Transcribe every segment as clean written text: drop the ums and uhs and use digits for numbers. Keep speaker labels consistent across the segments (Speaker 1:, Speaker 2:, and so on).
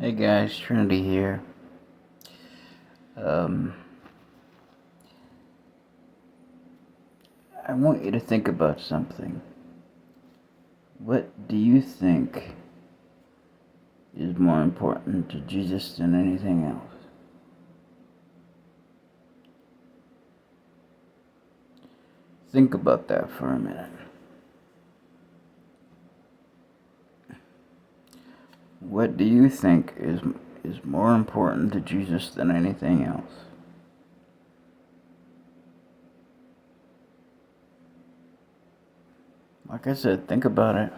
Speaker 1: Hey guys, Trinity here. Um, I want you to think about something. What do you think is more important to Jesus than anything else? Think about that for a minute. What do you think is more important to Jesus than anything else? Like I said, think about it.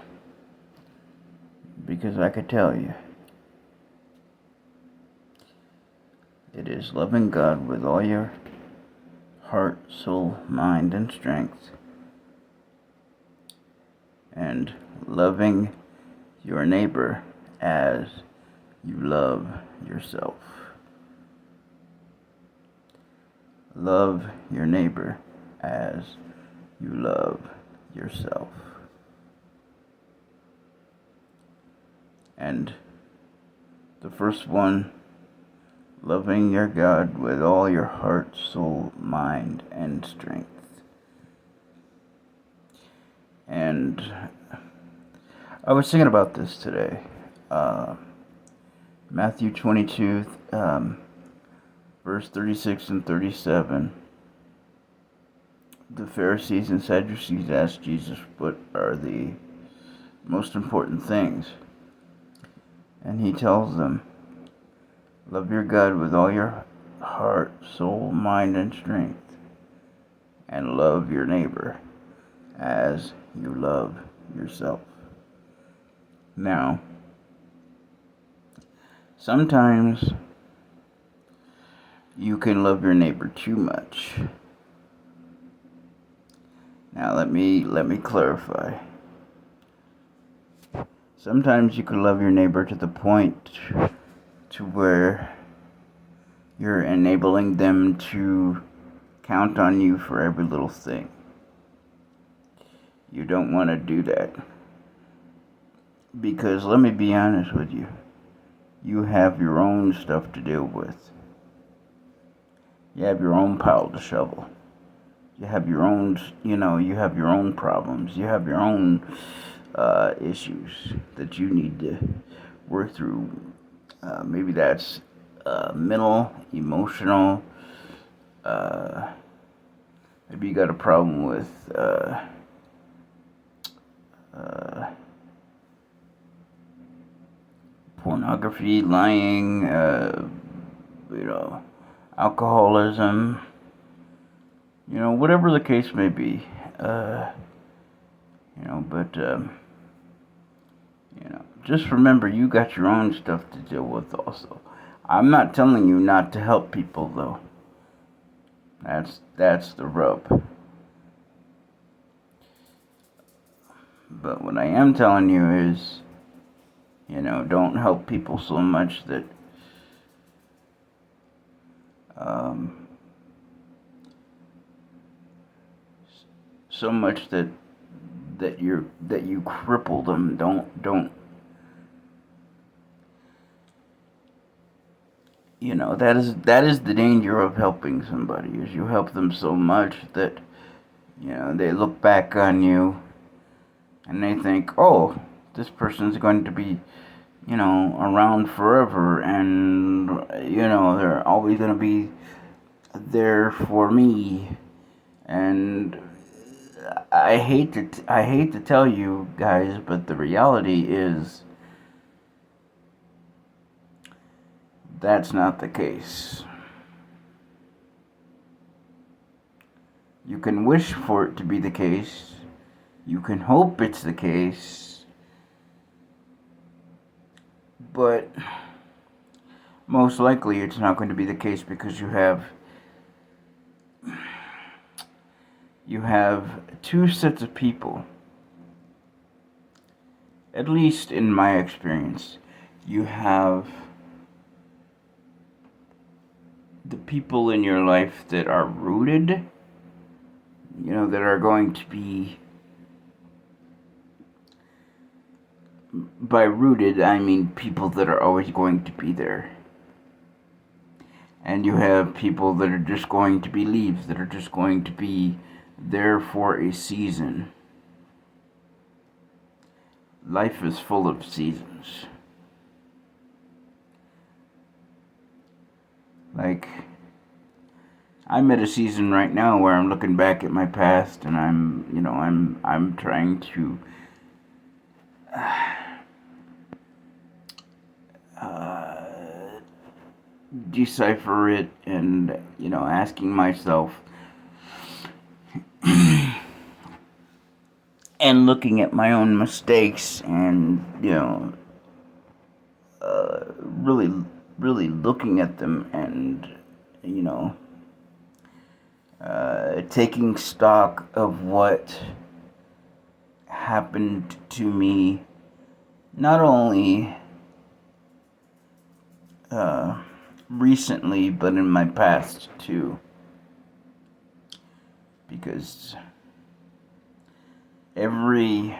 Speaker 1: Because I could tell you. It is loving God with all your heart, soul, mind, and strength. And loving your neighbor as you love yourself. Love your neighbor as you love yourself. And the first one, loving your God with all your heart, soul, mind, and strength. And I was thinking about this today. Matthew 22, verse 36 and 37. The Pharisees and Sadducees asked Jesus, what are the most important things? And he tells them, love your God with all your heart, soul, mind, and strength. And love your neighbor as you love yourself. Now, sometimes you can love your neighbor too much. Now let me clarify. Sometimes you can love your neighbor to the point to where you're enabling them to count on you for every little thing. You don't want to do that. Because let me be honest with you. You have your own stuff to deal with. You have your own pile to shovel. You have your own, you have your own problems. You have your own issues that you need to work through. Maybe that's mental, emotional. Maybe you got a problem with pornography, lying, alcoholism, whatever the case may be. Just remember you got your own stuff to deal with also. I'm not telling you not to help people though. That's the rub. But what I am telling you is, don't help people so much that you cripple them. Don't that is the danger of helping somebody, is you help them so much that they look back on you and they think, oh, this person's going to be around forever, and they're always going to be there for me. And I hate to tell you guys, but the reality is that's not the case. You can wish for it to be the case. You can hope it's the case. But most likely it's not going to be the case, because you have two sets of people. At least in my experience, you have the people in your life that are rooted, that are going to be by rooted, I mean people that are always going to be there. And you have people that are just going to be leaves, that are just going to be there for a season. Life is full of seasons. Like, I'm at a season right now where I'm looking back at my past, and I'm trying to decipher it, and asking myself and looking at my own mistakes, and really, really looking at them, and taking stock of what happened to me, not only recently, but in my past too. Because every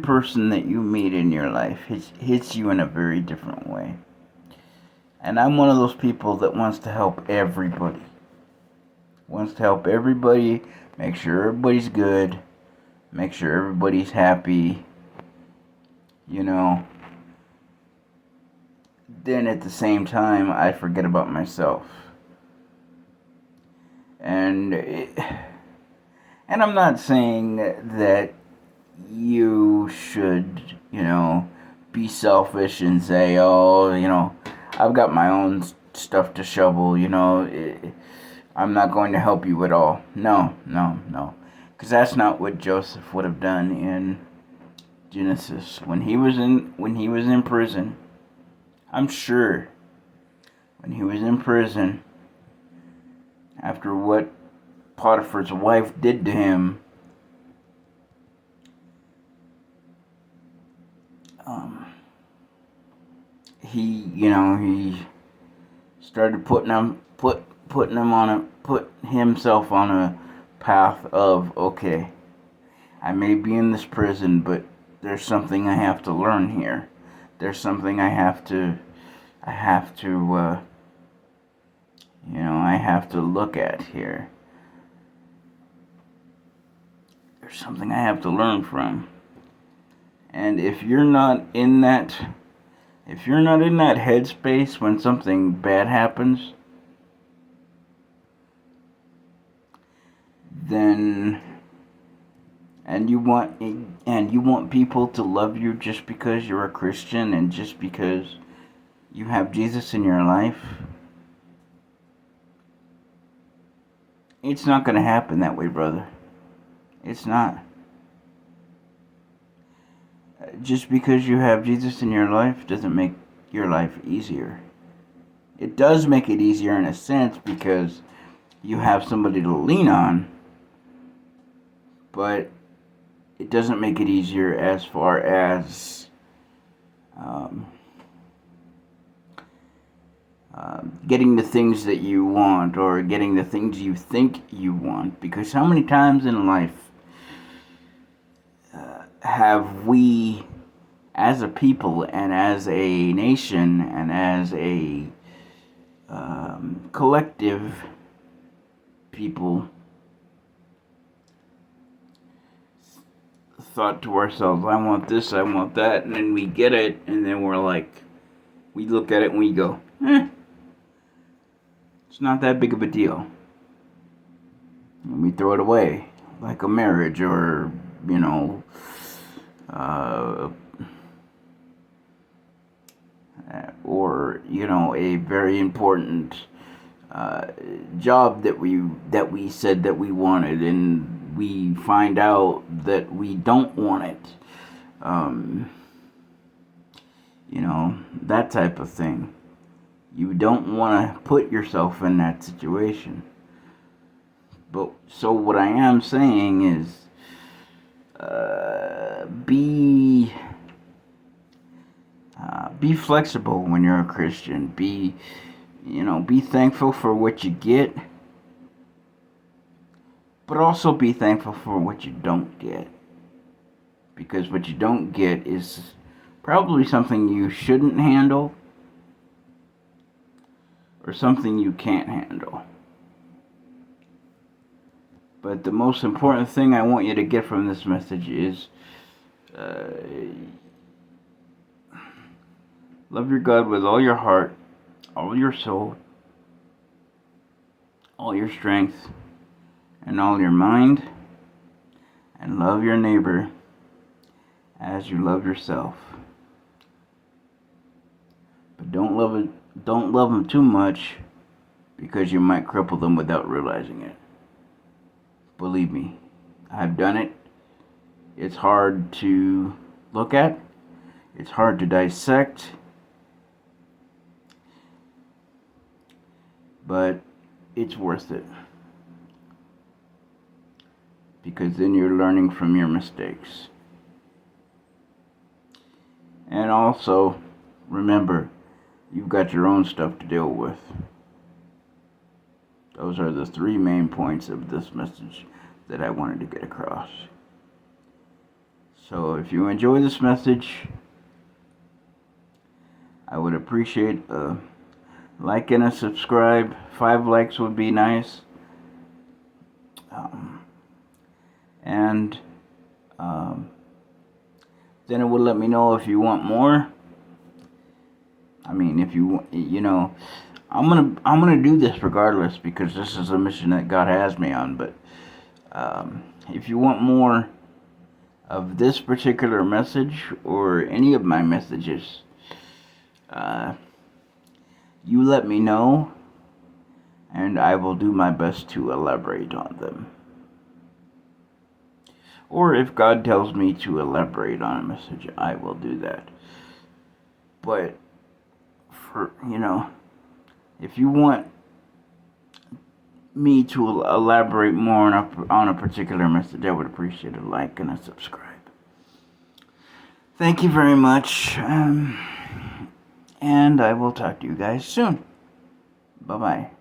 Speaker 1: person that you meet in your life hits you in a very different way. And I'm one of those people that wants to help everybody. Make sure everybody's good, make sure everybody's happy, Then at the same time, I forget about myself. And I'm not saying that you should, be selfish and say, oh, I've got my own stuff to shovel, I'm not going to help you at all. No. Because that's not what Joseph would have done in Genesis. When he was in prison, I'm sure when he was in prison, after what Potiphar's wife did to him, he started put himself on a path of, okay, I may be in this prison, but there's something I have to learn here. There's something I have to look at here. There's something I have to learn from. And if you're not in that headspace when something bad happens, then and you want people to love you just because you're a Christian and just because you have Jesus in your life, it's not going to happen that way, brother. It's not. Just because you have Jesus in your life doesn't make your life easier. It does make it easier in a sense because you have somebody to lean on, but it doesn't make it easier as far as getting the things that you want or getting the things you think you want. Because how many times in life have we, as a people and as a nation and as a collective people, thought to ourselves, I want this, I want that, and then we get it, and then we're like, we look at it and we go, it's not that big of a deal. And we throw it away, like a marriage or, a very important job that we said that we wanted, and we find out that we don't want it. That type of thing. You don't want to put yourself in that situation. But so what I am saying is, be flexible when you're a Christian. Be thankful for what you get, but also be thankful for what you don't get. Because what you don't get is probably something you shouldn't handle or something you can't handle. But the most important thing I want you to get from this message is love your God with all your heart, all your soul, all your strength, and all your mind, and love your neighbor as you love yourself. But don't love them too much, because you might cripple them without realizing it. Believe me, I've done it. It's hard to look at. It's hard to dissect. But it's worth it. Because then you're learning from your mistakes. And also, remember, you've got your own stuff to deal with. Those are the 3 main points of this message that I wanted to get across. So if you enjoy this message, I would appreciate a like and a subscribe. 5 likes would be nice. Then it will let me know if you want more. I mean, if you know, I'm gonna do this regardless, because this is a mission that God has me on. But if you want more of this particular message or any of my messages, you let me know, and I will do my best to elaborate on them. Or if God tells me to elaborate on a message, I will do that. But for, if you want me to elaborate more on a particular message, I would appreciate a like and a subscribe. Thank you very much, and I will talk to you guys soon. Bye-bye.